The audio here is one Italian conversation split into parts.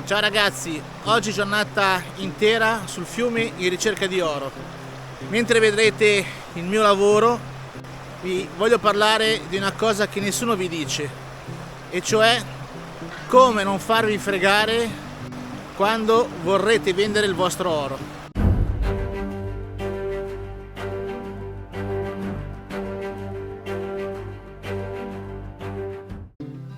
Ciao ragazzi, oggi giornata intera sul fiume in ricerca di oro. Mentre vedrete il mio lavoro, vi voglio parlare di una cosa che nessuno vi dice, e cioè come non farvi fregare quando vorrete vendere il vostro oro.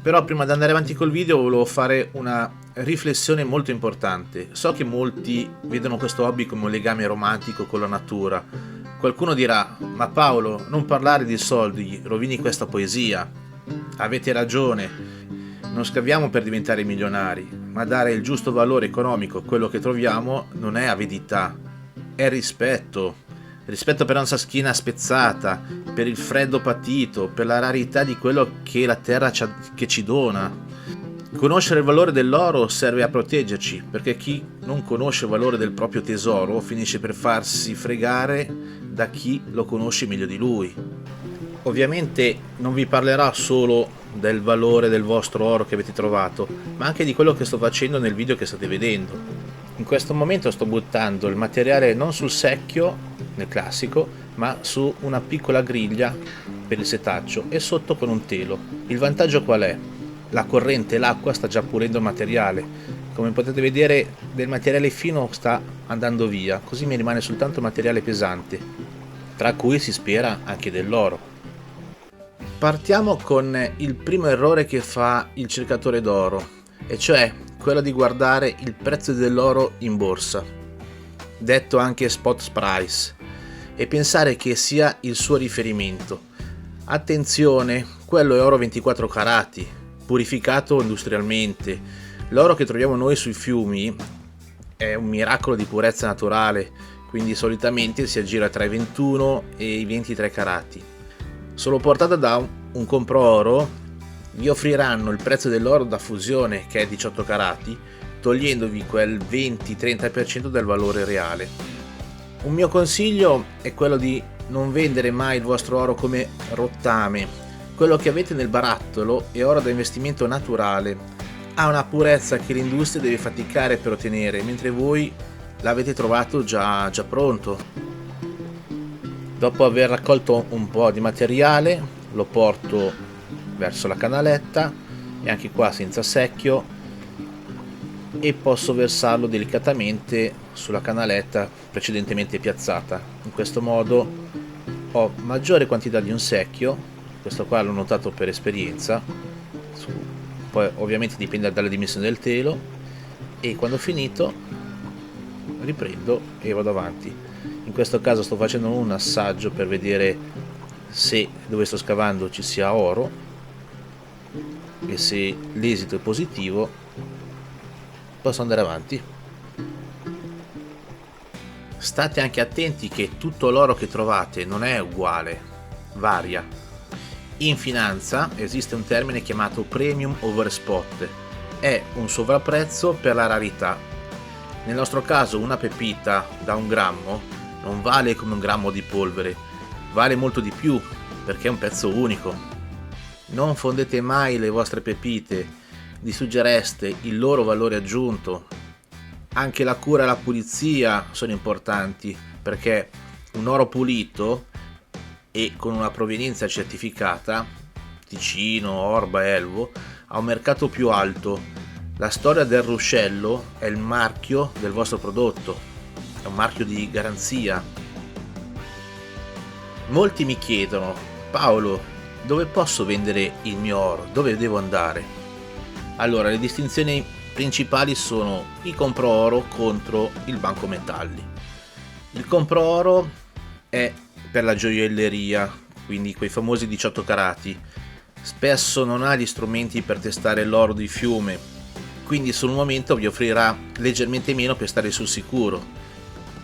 Però prima di andare avanti col video volevo fare una riflessione molto importante. So che molti vedono questo hobby come un legame romantico con la natura. Qualcuno dirà: ma Paolo, non parlare di soldi, rovini questa poesia. Avete ragione, non scaviamo per diventare milionari, ma dare il giusto valore economico a quello che troviamo non è avidità, è rispetto. Rispetto per la nostra schiena spezzata, per il freddo patito, per la rarità di quello che la terra che ci dona. Conoscere il valore dell'oro serve a proteggerci, perché chi non conosce il valore del proprio tesoro finisce per farsi fregare da chi lo conosce meglio di lui. Ovviamente non vi parlerò solo del valore del vostro oro che avete trovato, ma anche di quello che sto facendo nel video che state vedendo. In questo momento sto buttando il materiale non sul secchio, nel classico, ma su una piccola griglia per il setaccio e sotto con un telo. Il vantaggio qual è? La corrente e l'acqua sta già pulendo il materiale. Come potete vedere, del materiale fino sta andando via, così mi rimane soltanto materiale pesante, tra cui si spera anche dell'oro. Partiamo con il primo errore che fa il cercatore d'oro, e cioè quello di guardare il prezzo dell'oro in borsa, detto anche spot price, e pensare che sia il suo riferimento. Attenzione, quello è oro 24 carati, purificato industrialmente. L'oro che troviamo noi sui fiumi è un miracolo di purezza naturale, quindi solitamente si aggira tra i 21 e i 23 carati. Solo portata da un compro oro vi offriranno il prezzo dell'oro da fusione, che è 18 carati, togliendovi quel 20-30% del valore reale. Un mio consiglio è quello di non vendere mai il vostro oro come rottame. Quello che avete nel barattolo è oro da investimento naturale, ha una purezza che l'industria deve faticare per ottenere, mentre voi l'avete trovato già pronto. Dopo aver raccolto un po' di materiale, lo porto verso la canaletta, e anche qua senza secchio, e posso versarlo delicatamente sulla canaletta precedentemente piazzata. In questo modo ho maggiore quantità di un secchio, questo qua l'ho notato per esperienza, poi ovviamente dipende dalle dimensioni del telo, e quando ho finito riprendo e vado avanti. In questo caso sto facendo un assaggio per vedere se dove sto scavando ci sia oro, e se l'esito è positivo posso andare avanti. State anche attenti che tutto l'oro che trovate non è uguale, varia. In finanza esiste un termine chiamato premium over spot, è un sovrapprezzo per la rarità. Nel nostro caso una pepita da 1 grammo non vale come 1 grammo di polvere, vale molto di più perché è un pezzo unico. Non fondete mai le vostre pepite, distruggereste il loro valore aggiunto. Anche la cura e la pulizia sono importanti, perché un oro pulito e con una provenienza certificata, Ticino, Orba, Elvo, ha un mercato più alto. La storia del ruscello è il marchio del vostro prodotto, è un marchio di garanzia. Molti mi chiedono: Paolo, dove posso vendere il mio oro? Dove devo andare? Allora, le distinzioni principali sono il compro oro contro il banco metalli. Il compro oro è per la gioielleria, quindi quei famosi 18 carati. Spesso non ha gli strumenti per testare l'oro di fiume, quindi sul momento vi offrirà leggermente meno per stare sul sicuro.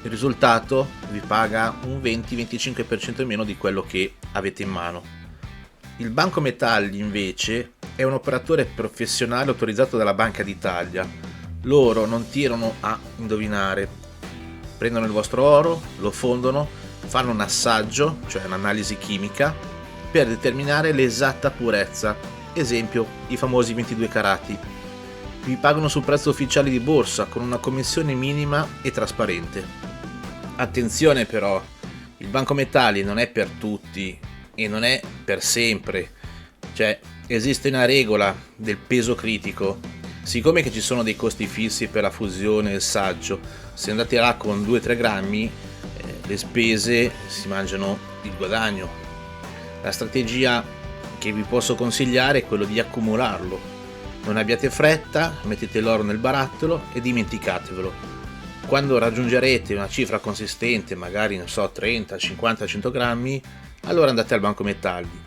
Il risultato vi paga un 20-25% in meno di quello che avete in mano. Il banco metalli invece è un operatore professionale autorizzato dalla Banca d'Italia. Loro non tirano a indovinare, prendono il vostro oro, lo fondono, fanno un assaggio, cioè un'analisi chimica, per determinare l'esatta purezza, esempio i famosi 22 carati. vi pagano sul prezzo ufficiale di borsa con una commissione minima e trasparente. Attenzione però, il Banco Metalli non è per tutti e non è per sempre, cioè esiste una regola del peso critico. Siccome che ci sono dei costi fissi per la fusione e il saggio, se andate là con 2-3 grammi le spese si mangiano il guadagno. La strategia che vi posso consigliare è quello di accumularlo. Non abbiate fretta, mettete l'oro nel barattolo e dimenticatevelo. Quando raggiungerete una cifra consistente, magari non so 30, 50, 100 grammi, allora andate al Banco Metalli.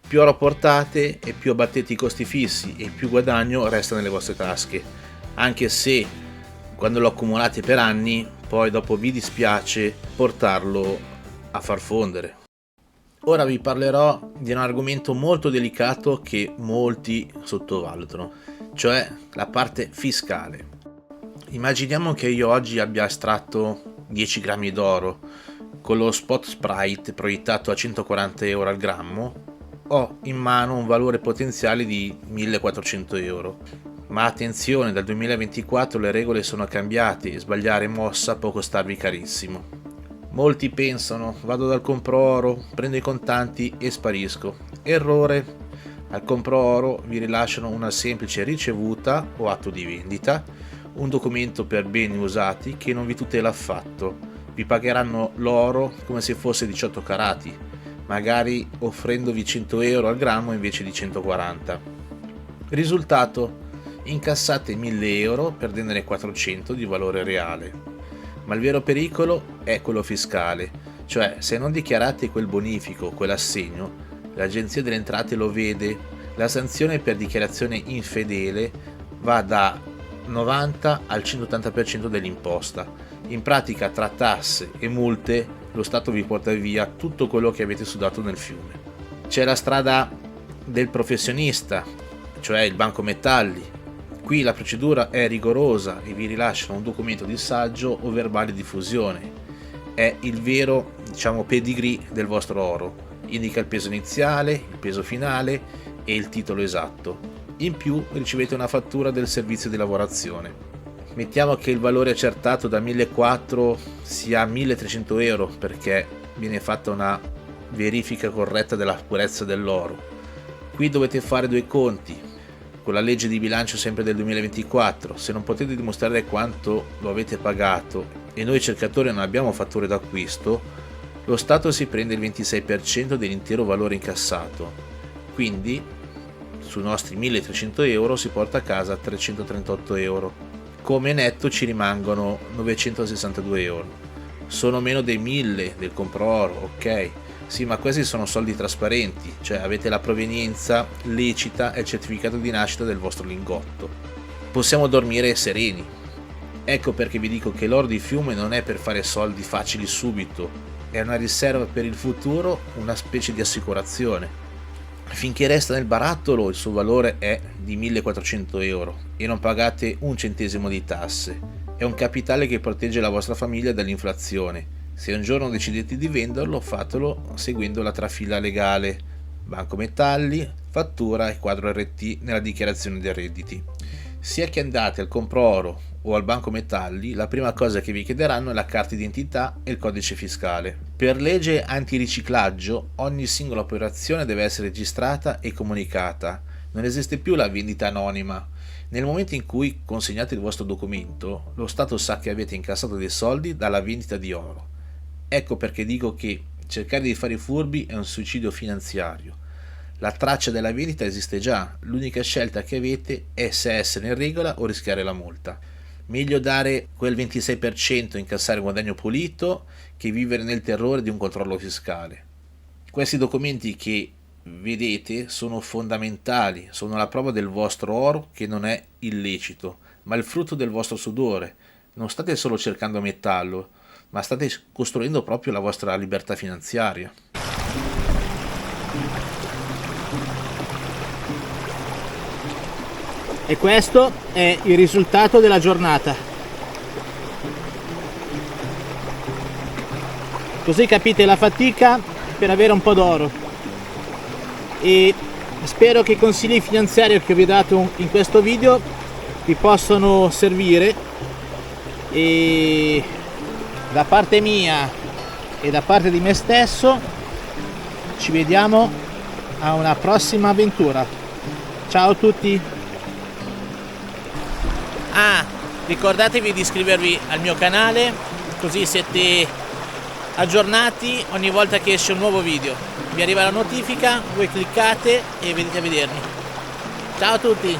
Più oro portate e più abbattete i costi fissi e più guadagno resta nelle vostre tasche, anche se quando lo accumulate per anni poi dopo vi dispiace portarlo a far fondere. Ora vi parlerò di un argomento molto delicato che molti sottovalutano, cioè la parte fiscale. Immaginiamo che io oggi abbia estratto 10 grammi d'oro con lo spot price proiettato a 140 euro al grammo. Ho in mano un valore potenziale di 1400 euro. Ma attenzione, dal 2024 le regole sono cambiate e sbagliare mossa può costarvi carissimo. Molti pensano, vado dal compro-oro, prendo i contanti e sparisco. Errore, al compro-oro vi rilasciano una semplice ricevuta o atto di vendita, un documento per beni usati che non vi tutela affatto. Vi pagheranno l'oro come se fosse 18 carati, magari offrendovi 100 euro al grammo invece di 140. Risultato: incassate 1000 euro perdendone 400 di valore reale. Ma il vero pericolo è quello fiscale, cioè se non dichiarate quel bonifico, quell'assegno, l'Agenzia delle Entrate lo vede, la sanzione per dichiarazione infedele va da 90 al 180% dell'imposta. In pratica, tra tasse e multe, lo Stato vi porta via tutto quello che avete sudato nel fiume. C'è la strada del professionista, cioè il Banco Metalli. Qui la procedura è rigorosa e vi rilasciano un documento di saggio o verbale di fusione. È il vero, pedigree del vostro oro. Indica il peso iniziale, il peso finale e il titolo esatto. In più ricevete una fattura del servizio di lavorazione. Mettiamo che il valore accertato da 1.400 sia 1.300 euro perché viene fatta una verifica corretta della purezza dell'oro. Qui dovete fare due conti. Con la legge di bilancio sempre del 2024, se non potete dimostrare quanto lo avete pagato e noi cercatori non abbiamo fatture d'acquisto, lo Stato si prende il 26% dell'intero valore incassato. Quindi sui nostri 1.300 euro si porta a casa 338 euro. Come netto ci rimangono 962 euro. Sono meno dei 1000 del compro-oro, ok? Sì, ma questi sono soldi trasparenti, cioè avete la provenienza lecita e il certificato di nascita del vostro lingotto. Possiamo dormire sereni. Ecco perché vi dico che l'oro di fiume non è per fare soldi facili subito, è una riserva per il futuro, una specie di assicurazione. Finché resta nel barattolo il suo valore è di 1400 euro e non pagate un centesimo di tasse. È un capitale che protegge la vostra famiglia dall'inflazione. Se un giorno decidete di venderlo, fatelo seguendo la trafila legale: Banco Metalli, fattura e quadro RT nella dichiarazione dei redditi. Sia che andate al compro-oro o al Banco Metalli, la prima cosa che vi chiederanno è la carta d'identità e il codice fiscale. Per legge antiriciclaggio, ogni singola operazione deve essere registrata e comunicata. Non esiste più la vendita anonima. Nel momento in cui consegnate il vostro documento, lo Stato sa che avete incassato dei soldi dalla vendita di oro. Ecco perché dico che cercare di fare i furbi è un suicidio finanziario. La traccia della vendita esiste già, l'unica scelta che avete è se essere in regola o rischiare la multa. Meglio dare quel 26% e incassare un guadagno pulito che vivere nel terrore di un controllo fiscale. Questi documenti che vedete sono fondamentali, sono la prova del vostro oro che non è illecito, ma il frutto del vostro sudore. Non state solo cercando metallo, ma state costruendo proprio la vostra libertà finanziaria. E questo è il risultato della giornata. Così capite la fatica per avere un po' d'oro. E spero che i consigli finanziari che vi ho dato in questo video vi possono servire, e da parte mia e da parte di me stesso ci vediamo a una prossima avventura. Ciao a tutti. Ricordatevi di iscrivervi al mio canale, così siete aggiornati ogni volta che esce un nuovo video. Vi arriva la notifica, voi cliccate e venite a vedermi. Ciao a tutti.